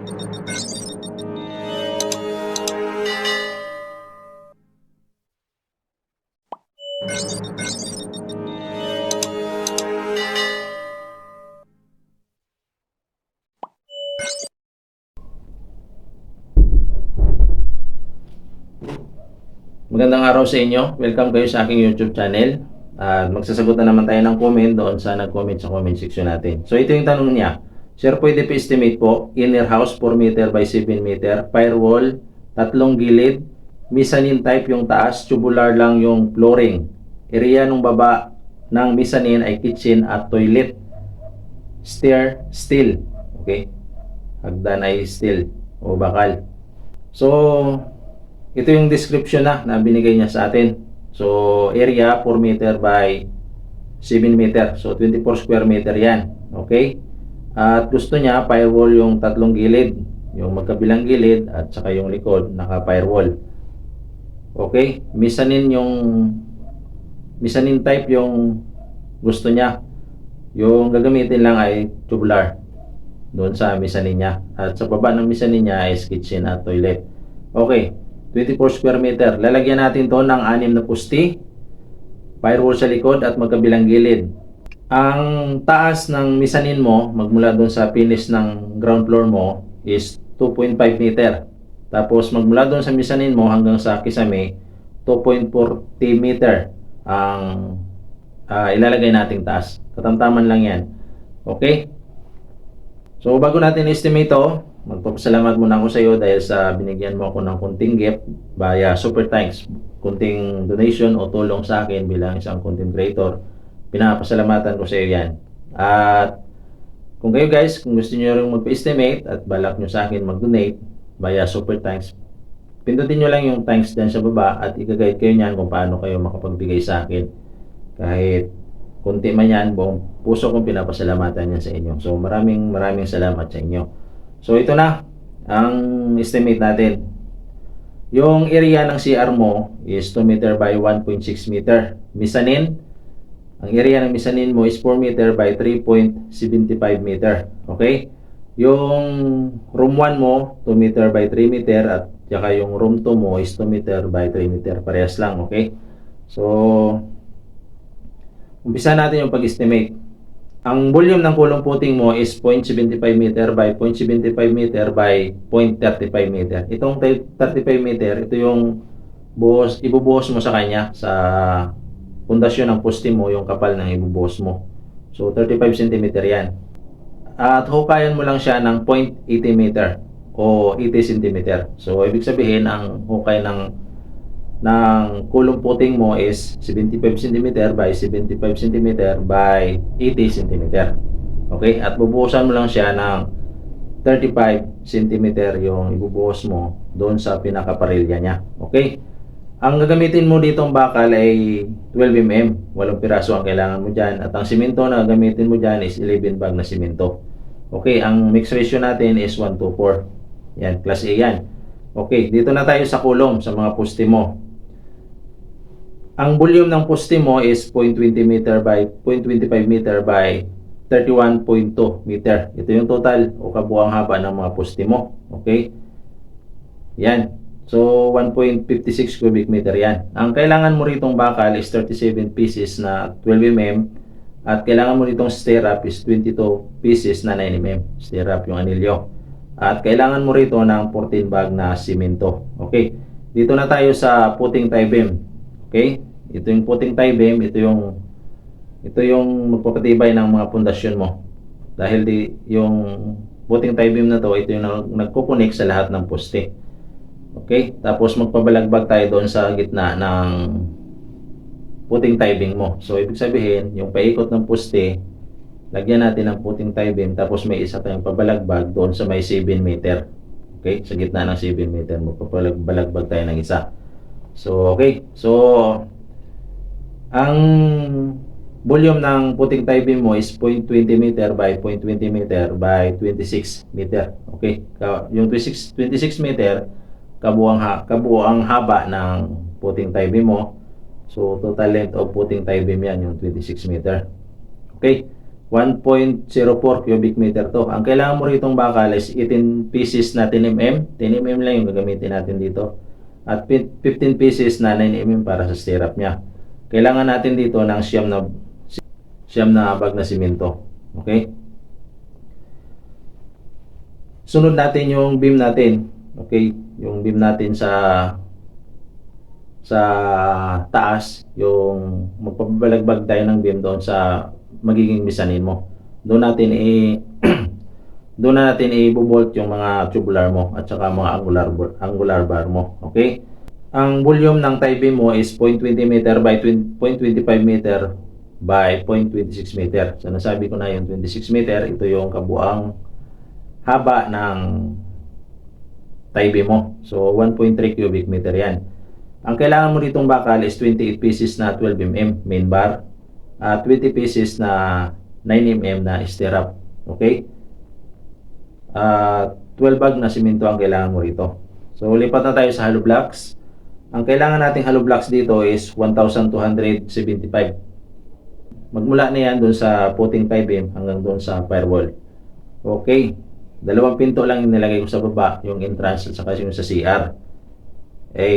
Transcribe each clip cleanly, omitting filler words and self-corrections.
Magandang araw sa inyo. Welcome kayo sa aking YouTube channel. Magsasagot na naman tayo ng comment doon sa nag-comment sa comment section natin. So ito yung tanong niya. Sir, pwede pa estimate po, inner house 4 meter by 7 meter, firewall, tatlong gilid, mezzanine type yung taas, tubular lang yung flooring. Area ng baba ng mezzanine ay kitchen at toilet. Stair, steel. Okay? Hagdan ay steel o bakal. So, ito yung description na binigay niya sa atin. So, area 4 meter by 7 meter. So, 24 square meter yan. Okay? At gusto niya firewall yung tatlong gilid. Yung magkabilang gilid at saka yung likod naka-firewall. Okay? Mezzanine type yung gusto niya. Yung gagamitin lang ay tubular doon sa mezzanine niya. At sa baba ng mezzanine niya ay kitchen at toilet. Okay. 24 square meter. Lalagyan natin to ng 6 na pusti, firewall sa likod at magkabilang gilid. Ang taas ng mezzanine mo, magmula doon sa finish ng ground floor mo, is 2.5 meter. Tapos magmula doon sa mezzanine mo hanggang sa kisame, 2.40 meter ang ilalagay nating taas. Katamtaman lang yan. Okay? So bago natin estimate to, magpapasalamat muna ako sa iyo dahil sa binigyan mo ako ng kunting gift via super thanks, kunting donation o tulong sa akin bilang isang content creator. Pinapasalamatan ko sa iyo yan. At kung kayo guys, kung gusto niyo rin magpa-estimate at balak niyo sa akin mag-donate via super thanks, pindutin niyo lang yung thanks dyan sa baba at i-guide kayo niyan kung paano kayo makapagbigay sa akin. Kahit kunti man yan, buong puso kong pinapasalamatan yan sa inyo. So maraming salamat sa inyo. So ito na ang estimate natin. Yung area ng CR mo is 2 meter by 1.6 meter. Mezzanine, ang area ng mezzanine mo is 4 meter by 3.75 meter. Okay? Yung room 1 mo, 2 meter by 3 meter at saka yung room 2 mo is 2 meter by 3 meter. Parehas lang, okay? So, umpisa natin yung pag-estimate. Ang volume ng kulong puting mo is 0.75 meter by 0.75 meter by 0.35 meter. Itong 35 meter, ito yung ibubuhos mo sa kanya sa pundasyon ng poste mo, yung kapal ng ibubuhos mo. So 35 cm yan. At hukayan mo lang siya ng 0.80 meter o 80 cm. So ibig sabihin ang hukay ng kulong puting mo is 75 cm by 75 cm by 80 cm. Okay? At bubuhusan mo lang siya ng 35 cm yung ibubuhos mo doon sa pinakaparilya niya. Okay? Ang gagamitin mo ditong bakal ay 12 mm. 8 piraso ang kailangan mo dyan. At ang simento na gagamitin mo dyan is 11 bag na simento. Okay? Ang mix ratio natin is 1:4. Yan, class A yan. Okay, dito na tayo sa kulong sa mga poste mo. Ang volume ng poste mo is 0.20 meter by 0.25 meter by 31.2 meter. Ito yung total o kabuang haba ng mga poste mo. Okay? Yan. So, 1.56 cubic meter yan. Ang kailangan mo ritong bakal is 37 pieces na 12 mm at kailangan mo ritong stirrup is 22 pieces na 9 mm. Stirrup yung anilyo. At kailangan mo rito ng 14 bag na simento. Okay? Dito na tayo sa puting tie beam. Okay? Ito yung puting tie beam, ito yung magpapatibay ng mga pundasyon mo. Dahil yung puting tie beam na to, ito yung nagko-connect sa lahat ng poste. Okay? Tapos magpabalagbag tayo doon sa gitna ng puting tie beam mo. So ibig sabihin, yung paikot ng poste, lagyan natin ng puting tie beam, tapos may isa tayong pabalagbag doon sa may 7 meter. Okay? Sa gitna ng 7 meter, magpapabalagbag tayo ng isa. So, okay. So, ang volume ng puting tie beam mo is 0.20 meter by 0.20 meter by 26 meter. Okay? Yung 26 meter, kabuang haba ng puting tie beam mo. So, total length of puting tie beam yan, yung 26 meter. Okay? 1.04 cubic meter to. Ang kailangan mo ritong bakal is 18 pieces na 10mm. 10mm lang yung gagamitin natin dito. At 15 pieces na 9mm para sa stirrup niya. Kailangan natin dito ng siyam na bag na simento. Okay? Sunod natin yung beam natin. Okay? Yung beam natin sa taas, yung magpapabalagbag tayo ng beam doon sa magiging misanin mo. Doon natin doon na natin i-bolt yung mga tubular mo at saka mga angular bar mo. Okay? Ang volume ng tie beam mo is 0.20 meter by 0.25 meter by 0.26 meter. So nasabi ko na yung 26 meter, ito yung kabuang haba ng tie beam mo. So 1.3 cubic meter yan. Ang kailangan mo ditong bakal is 28 pieces na 12mm main bar at 20 pieces na 9mm na stirrup. Okay? 12 bag na simento ang kailangan mo rito. So lipat na tayo sa hollow blocks. Ang kailangan nating hollow blocks dito is 1,275. Magmula na yan doon sa puting tie beam hanggang doon sa firewall. Okay. Dalawang pinto lang yung nilagay ko sa baba, yung entrance at saka yung sa CR.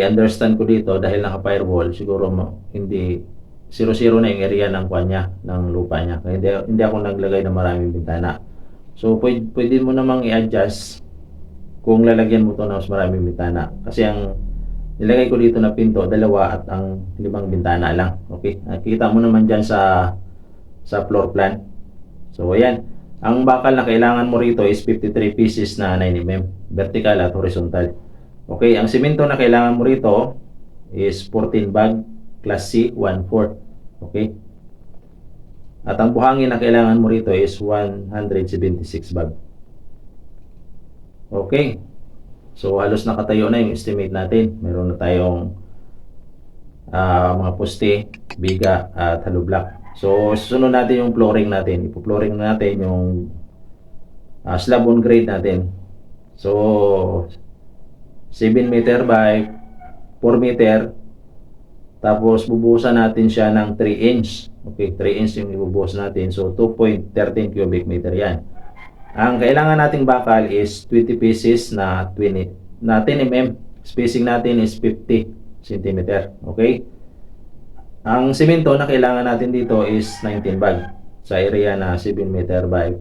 Understand ko dito dahil naka-firewall, siguro hindi 0-0 na yung area ng kanya, ng lupa niya. Kaya hindi ako naglagay ng maraming bintana. So pwede mo namang i-adjust kung lalagyan mo to ng mas maraming bintana. Kasi ang nilagay ko dito na pinto, 2 at ang 5 bintana lang. Okay? Nakikita mo naman dyan sa floor plan. So ayan. Ang bakal na kailangan mo rito is 53 pieces na 9mm, vertical at horizontal. Okay, ang simento na kailangan mo rito is 14 bag, class C, 1/4. Okay? At ang buhangin na kailangan mo rito is 176 bag. Okay. So halos nakatayo na yung estimate natin. Meron na tayong mga poste, biga at hollow block. So, susunod natin yung flooring natin. Ipo-flooring natin yung slab on grade natin. So, 7 meter by 4 meter. Tapos, bubuhusan natin siya ng 3 inch. Okay, 3 inch yung ibubuhos natin. So, 2.13 cubic meter yan. Ang kailangan nating bakal is 20 pieces na 10mm. Spacing natin is 50 cm. Okay? Ang simento na kailangan natin dito is 19 bag sa area na 7 meter by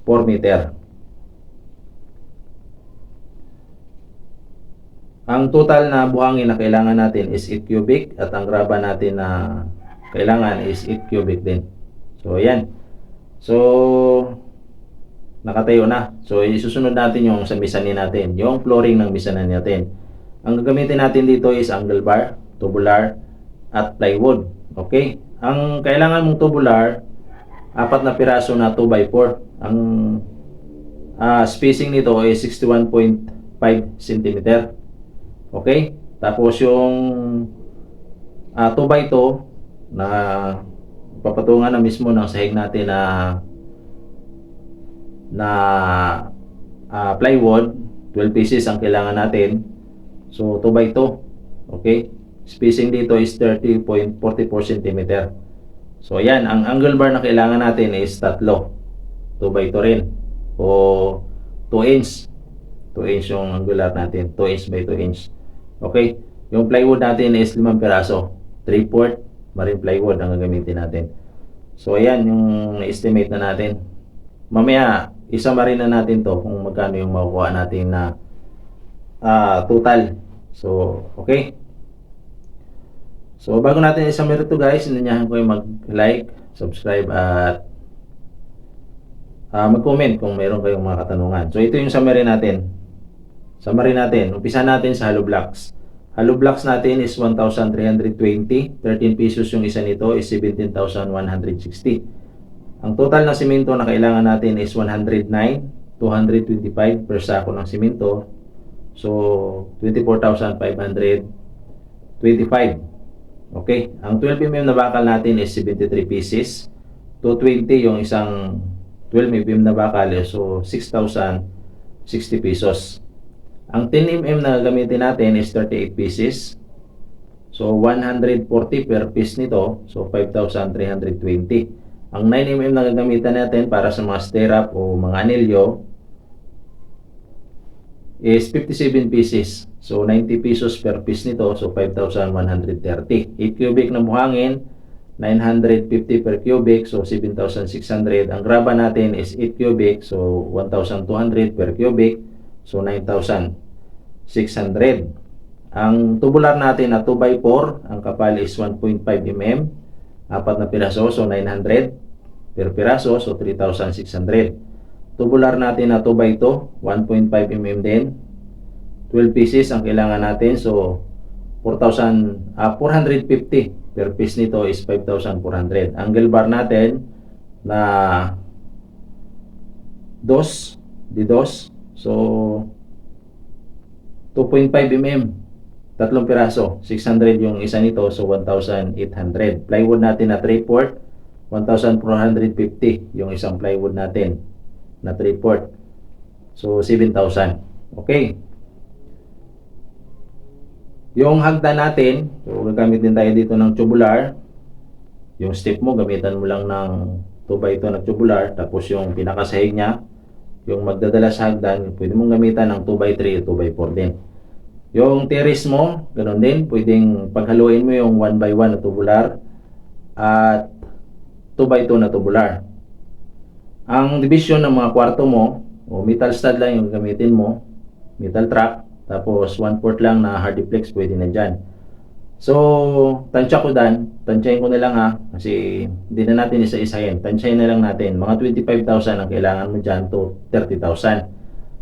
4 meter. Ang total na buhangin na kailangan natin is 8 cubic at ang graba natin na kailangan is 8 cubic din. So, ayan. So, nakatayo na. So, isusunod natin yung sa misanin natin, yung flooring ng misanin natin. Ang gagamitin natin dito is angle bar, tubular, at plywood. Okay? Ang kailangan mong tubular, 4 na piraso na 2x4. Ang spacing nito ay 61.5 cm. Okay? Tapos yung 2x2 na papatungan na mismo ng sahig natin na plywood, 12 pieces ang kailangan natin. So 2x2. Okay? Spacing dito is 30.44 cm. So ayan, ang angle bar na kailangan natin is 3. 2x2 rin. O 2 inch. 2 inch yung angular natin. 2 inch by 2 inch. Okay. Yung plywood natin is 5 piraso. 3/4 marine plywood ang gagamitin natin. So ayan yung estimate na natin. Mamaya, isa-marin na natin to kung magkano yung makukuha natin na total. So, okay. So, bago natin i-summary ito guys, inanyahan ko yung mag-like, subscribe, at mag-comment kung mayroon kayong mga katanungan. So, ito yung summary natin. Umpisa natin sa hollow blocks. Hollow blocks natin is 1,320. 13 pesos yung isa nito is 17,160. Ang total na simento na kailangan natin is 109,225 per sako ng simento. So, 24,525. Okay, ang 12mm na bakal natin is 73 pieces. 220 yung isang 12mm na bakal, so 6,060 pesos. Ang 10mm na gamitin natin is 38 pieces. So 140 per piece nito, so 5,320. Ang 9mm na gagamitan natin para sa mga stirrup o mga anilyo is 57 pieces. So 90 pesos per piece nito. So 5,130. 8 cubic na buhangin, 950 per cubic. So 7,600. Ang graba natin is 8 cubic. So 1,200 per cubic. So 9,600. Ang tubular natin na 2x4, ang kapal is 1.5 mm. Apat na piraso, so 900 per piraso. So 3,600. Tubular natin na 2x2, 1.5 mm din. 12 pieces ang kailangan natin. So 450 per piece nito is 5,400. Angle bar natin na 2 di 2. So 2.5 mm. Tatlong piraso. 600 yung isa nito. So 1,800. Plywood natin na 3/4. 1,450 yung isang plywood natin na 3/4. So 7,000. Okay. Yung hagdan natin, so gagamit din tayo dito ng tubular. Yung step mo, gamitan mo lang ng 2x2 na tubular. Tapos yung pinakasahig niya, yung magdadala sa hagdan, pwede mong gamitan ng 2x3 o 2x4 din. Yung terrace mo, ganun din. Pwedeng paghaluin mo yung 1x1 na tubular at 2x2 na tubular. Ang division ng mga kwarto mo, o metal stud lang yung gamitin mo, metal track, tapos 1/4 lang na hardiplex, pwede na dyan. So, tansya ko tansyahin ko na lang ha, kasi hindi na natin isa-isahin. Tansyahin na lang natin, mga 25,000 ang kailangan mo dyan to 30,000.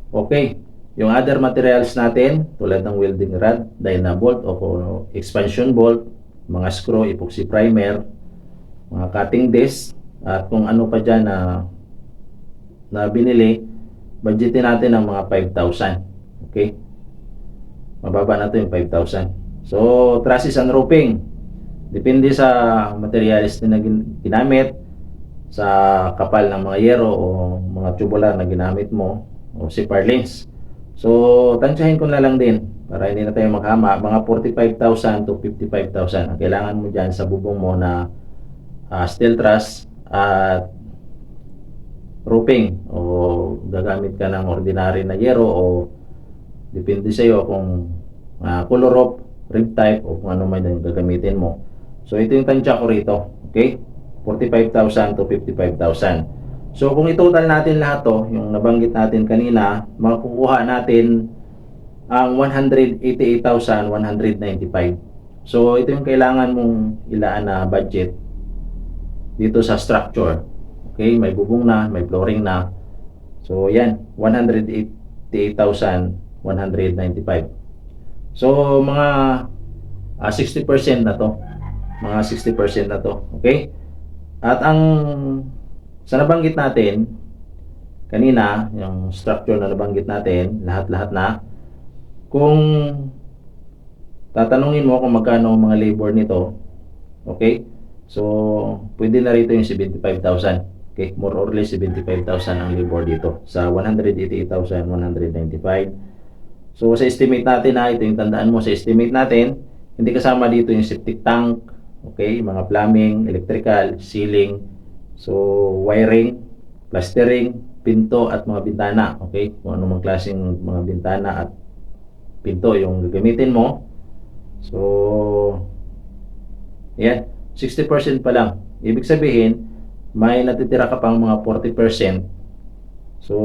Okay, yung other materials natin, tulad ng welding rod, dynabolt o expansion bolt, mga screw, epoxy primer, mga cutting disc, at kung ano pa dyan na binili, budgetin natin ng mga 5,000. Okay? Mababa na to yung 5,000. So, trusses and roofing. Depende sa materials na ginamit, sa kapal ng mga yero o mga tubular na ginamit mo, o si purlins. So, tansyahin ko na lang din para hindi na tayo maghama. Mga 45,000 to 55,000 ang kailangan mo dyan sa bubong mo na steel truss at roofing, o gagamit ka ng ordinary na yero o depende sa iyo kung color roof, rib type o kung ano man yung gagamitin mo. So ito yung tansya ko rito. Okay? 45,000 to 55,000. So kung itotal natin lahat to, yung nabanggit natin kanina, makukuha natin ang 188,195. So ito yung kailangan mong ilaan na budget dito sa structure. Okay, may bubong na, may flooring na. So yan, 188,195. So mga 60% na to. Mga 60% na to. Okay? At ang sa nabanggit natin kanina, yung structure na nabanggit natin, lahat-lahat na, kung tatanungin mo kung magkano ang mga labor nito, okay? So, pwede na rito yung 75,000. Okay, more or less 75,000 ang labor dito sa 188,195. So sa estimate natin ito yung tandaan mo sa estimate natin, hindi kasama dito yung septic tank, okay, mga plumbing, electrical, ceiling, so wiring, plastering, pinto at mga bintana, okay, kung ano mang klaseng mga bintana at pinto yung gagamitin mo. So yan, 60% pa lang. Ibig sabihin may natitira ka pang mga 40%. So,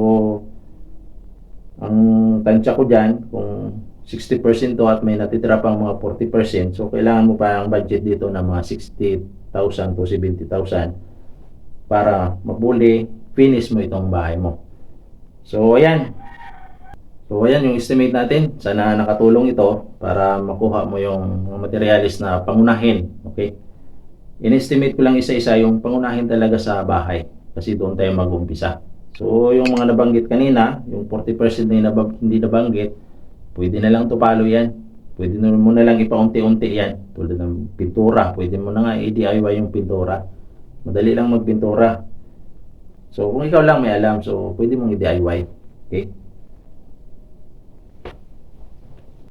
ang tansya ko dyan, kung 60% to at may natitira pang mga 40%, so kailangan mo pa ang budget dito na mga 60,000 to 70,000 para mabuli, finish mo itong bahay mo. So, ayan. So, ayan yung estimate natin. Sana nakatulong ito para makuha mo yung materialis na pangunahin. Okay? In-estimate ko lang isa-isa yung pangunahin talaga sa bahay kasi doon tayo mag-umpisa. So yung mga nabanggit kanina, yung 40% na hindi nabanggit, pwede na lang tupalo yan. Pwede mo na lang ipaunti-unti yan. Tulad ng pintura, pwede mo na nga i-DIY yung pintura. Madali lang magpintura. So kung ikaw lang may alam, so pwede mong i-DIY. Okay?